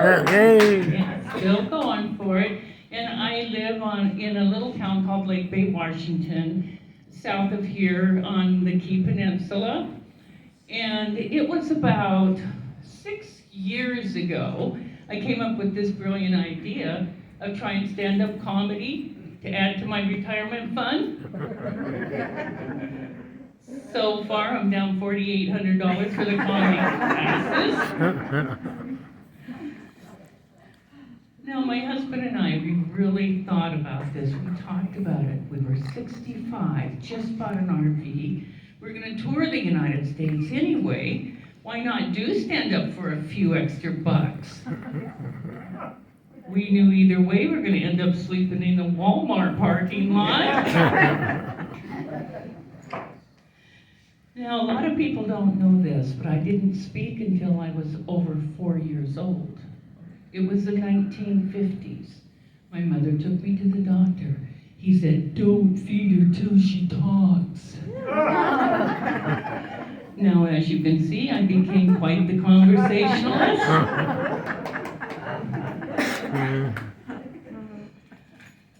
Yay! Yeah, still going for it. And I live in a little town called Lake Bay, Washington, south of here on the Key Peninsula. And it was about 6 years ago, I came up with this brilliant idea of trying stand-up comedy to add to my retirement fund. So far, I'm down $4,800 for the comedy classes. Now, my husband and I, we really thought about this. We talked about it. We were 65, just bought an RV. We're going to tour the United States anyway. Why not do stand up for a few extra bucks? We knew either way we're going to end up sleeping in the Walmart parking lot. Now, a lot of people don't know this, but I didn't speak until I was over 4 years old. It was the 1950s. My mother took me to the doctor. He said, "Don't feed her till she talks." Now, as you can see, I became quite the conversationalist.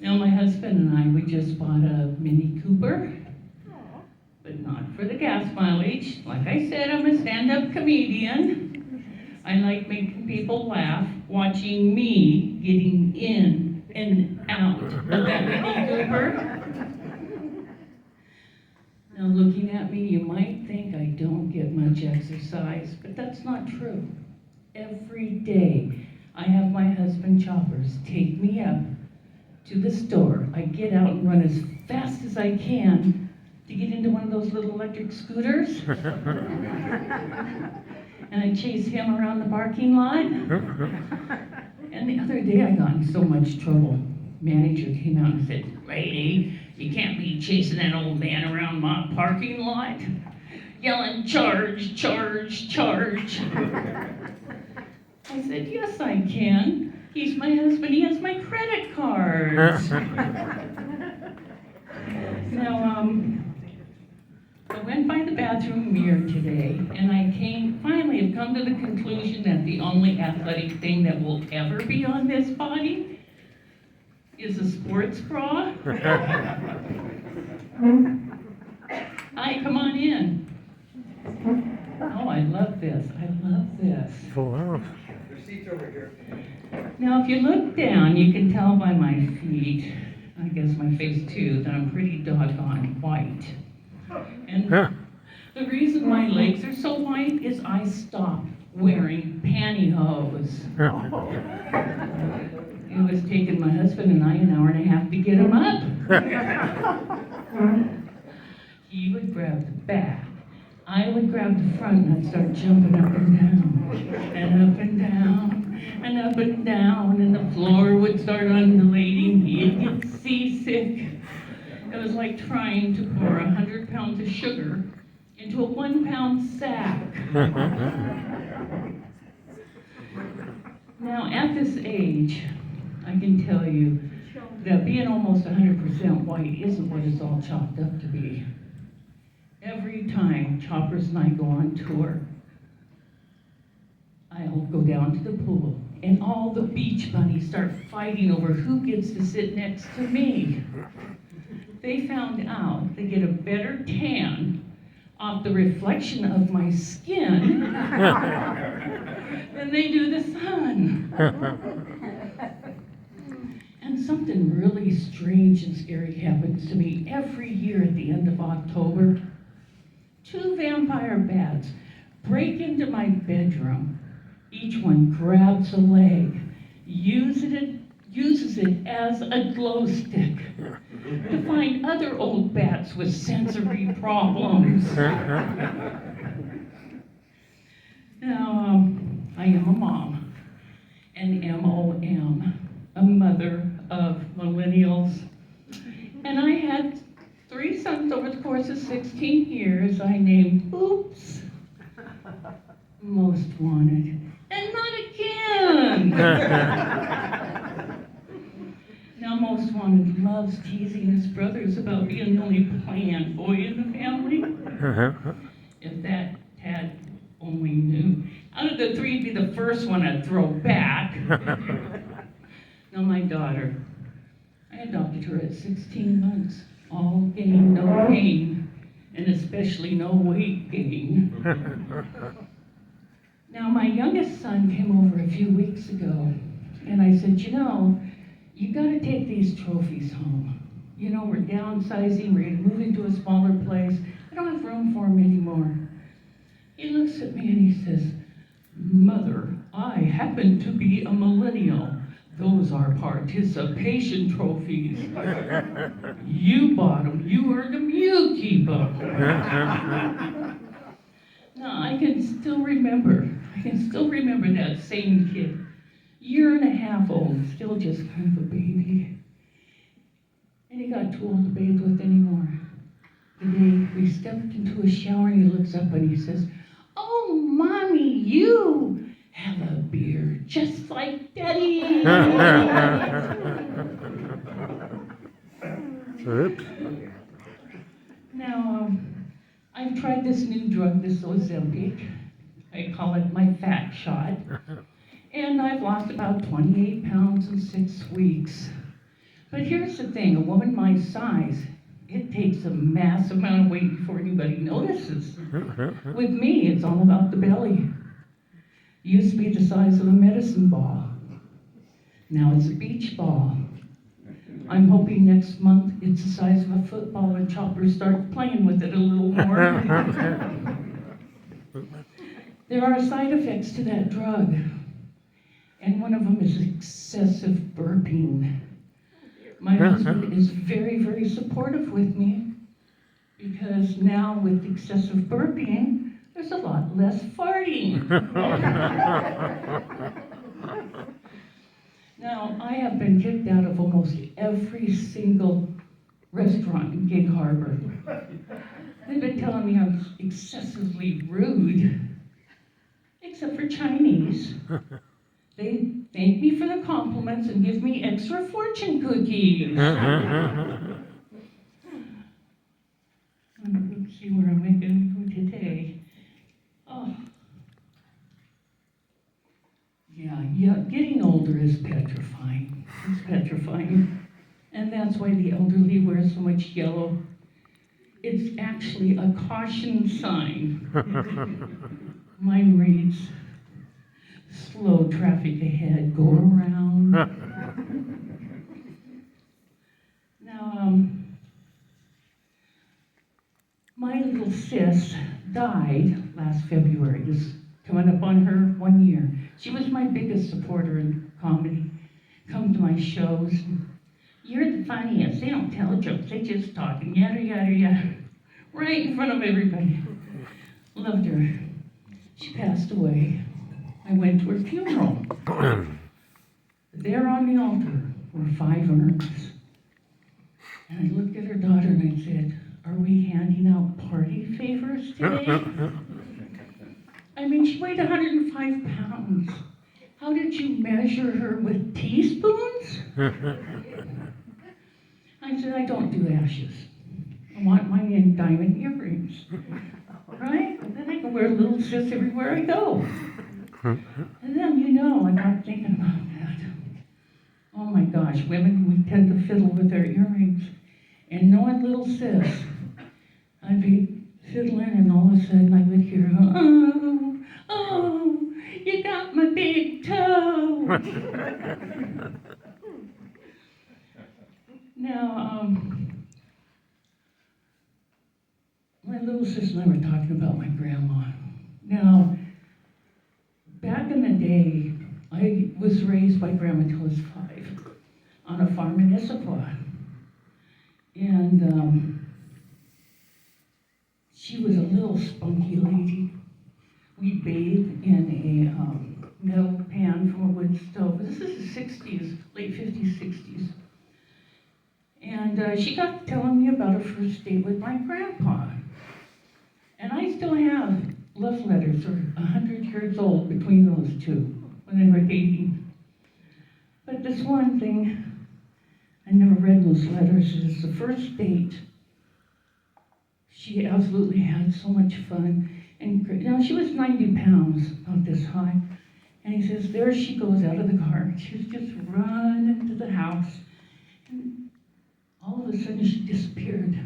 Now, my husband and I, we just bought a Mini Cooper, but not for the gas mileage. Like I said, I'm a stand-up comedian. I like making people laugh, watching me getting in and out of that Mini Cooper. Now, looking at me, you might think I don't get much exercise, but that's not true. Every day, I have my husband Choppers take me up to the store. I get out and run as fast as I can to get into one of those little electric scooters. And I chase him around the parking lot. And the other day I got in so much trouble. Manager came out and said, "Lady, you can't be chasing that old man around my parking lot, yelling, 'Charge, charge, charge.'" I said, "Yes, I can. He's my husband. He has my credit cards." Now, I went by the bathroom mirror today, and I finally have come to the conclusion that the only athletic thing that will ever be on this body is a sports bra. Hi, come on in. Oh, I love this. I love this. Wow. Your seat's over here. Now, if you look down, you can tell by my feet, I guess my face too, that I'm pretty doggone white. And the reason my legs are so white is I stopped wearing pantyhose. It was taking my husband and I an hour and a half to get them up. He would grab the back. I would grab the front and I'd start jumping up and down, and up and down, and up and down, and the floor would start undulating. He'd get seasick. It was like trying to pour 100 pounds of sugar into a 1-pound sack. Now, at this age, I can tell you that being almost 100% white isn't what it's all chalked up to be. Every time Choppers and I go on tour, I'll go down to the pool, and all the beach bunnies start fighting over who gets to sit next to me. They found out they get a better tan off the reflection of my skin than they do the sun. And something really strange and scary happens to me every year at the end of October. 2 vampire bats break into my bedroom. Each one grabs a leg, uses it as a glow stick to find other old bats with sensory problems. Now, I am a mom, an MOM, a mother of millennials, and I had 3 sons over the course of 16 years. I named Oops, Most Wanted, and Not Again. Now, Most Wanted loves teasing his brothers about being the only planned boy in the family. If that Tad only knew. Out of the 3, he'd be the first one I'd throw back. Now my daughter, I adopted her at 16 months. All gain, no pain, and especially no weight gain. Now my youngest son came over a few weeks ago, and I said, you know, you gotta take these trophies home. You know, we're downsizing, we're gonna move into a smaller place. I don't have room for them anymore. He looks at me and he says, Mother, I happen to be a millennial. Those are participation trophies. You bought them, you earned them, you keep them. Now, I can still remember that same kid, year and a half old, still just kind of a baby. And he got too old to bathe with anymore. The day we stepped into a shower and he looks up and he says, oh, Mommy, you have a beard just like Daddy. Now, I've tried this new drug, this Ozempic. I call it my fat shot. And I've lost about 28 pounds in 6 weeks. But here's the thing, a woman my size, it takes a mass amount of weight before anybody notices. With me, it's all about the belly. It used to be the size of a medicine ball. Now it's a beach ball. I'm hoping next month it's the size of a football and Chopper starts playing with it a little more. There are side effects to that drug, and one of them is excessive burping. My husband is very, very supportive with me because now with excessive burping, there's a lot less farting. Now, I have been kicked out of almost every single restaurant in Gig Harbor. They've been telling me I'm excessively rude, except for Chinese. They thank me for the compliments and give me extra fortune cookies. Let's see where am I going to go today. Oh. Yeah, getting older is petrifying. It's petrifying. And that's why the elderly wear so much yellow. It's actually a caution sign. Mine reads, slow traffic ahead, go around. Now, my little sis died last February. This is coming up on her 1 year. She was my biggest supporter in comedy. Come to my shows. You're the funniest. They don't tell jokes. They just talk and yada, yada, yada. Right in front of everybody. Loved her. She passed away. I went to her funeral. There on the altar were 5 urns. And I looked at her daughter and I said, are we handing out party favors today? I mean, she weighed 105 pounds. How did you measure her with teaspoons? I said, I don't do ashes. I want mine in diamond earrings. Right? And then I can wear little sis everywhere I go. And then, you know, I got thinking about that. Oh my gosh, women, we tend to fiddle with their earrings. And knowing little sis, I'd be fiddling and all of a sudden I would hear, oh, you got my big toe. Now, my little sister and I were talking about my grandma. Now, back in the day, I was raised by grandma till I was 5 on a farm in Issaquah. And she was a little spunky lady. We bathed in a metal pan from a wood stove. This is the 60s, late 50s, 60s. And she got telling me about her first date with my grandpa. And I still have love letters, or 100 years old between those two when they were dating. But this one thing, I never read those letters, is the first date. She absolutely had so much fun. And you know, she was 90 pounds, about this high. And he says, there she goes out of the car. She's just running to the house. And all of a sudden she disappeared.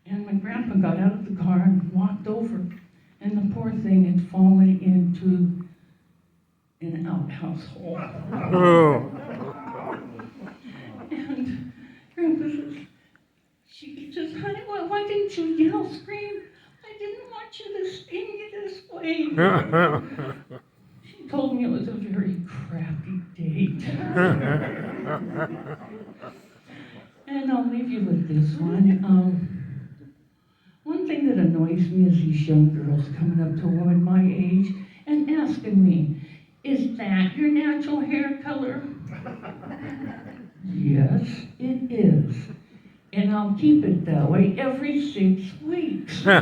And my grandpa got out of the car and walked over. And the poor thing had fallen into an outhouse hole. Oh. And Grandpa says, she says, honey, why didn't you yell, scream? I didn't want you to sting me this way. She told me it was a very crappy date. And I'll leave you with this one. One thing that annoys me is these young girls coming up to a woman my age and asking me, is that your natural hair color? Yes, it is. And I'll keep it that way every 6 weeks. Now,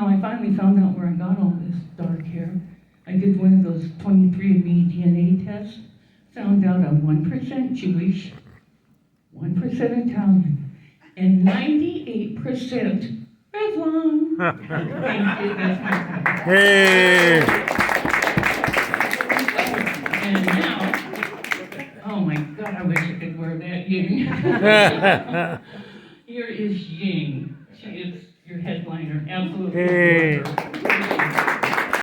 I finally found out where I got all this dark hair. I did one of those 23andMe DNA tests, found out I'm 1% Jewish, 1% Italian, and 98% Revlon. Thank you, that's my time. Hey! And now, oh my God, I wish I could wear that Ying. Here is Ying. She is your headliner. Absolutely. Hey. Wonderful.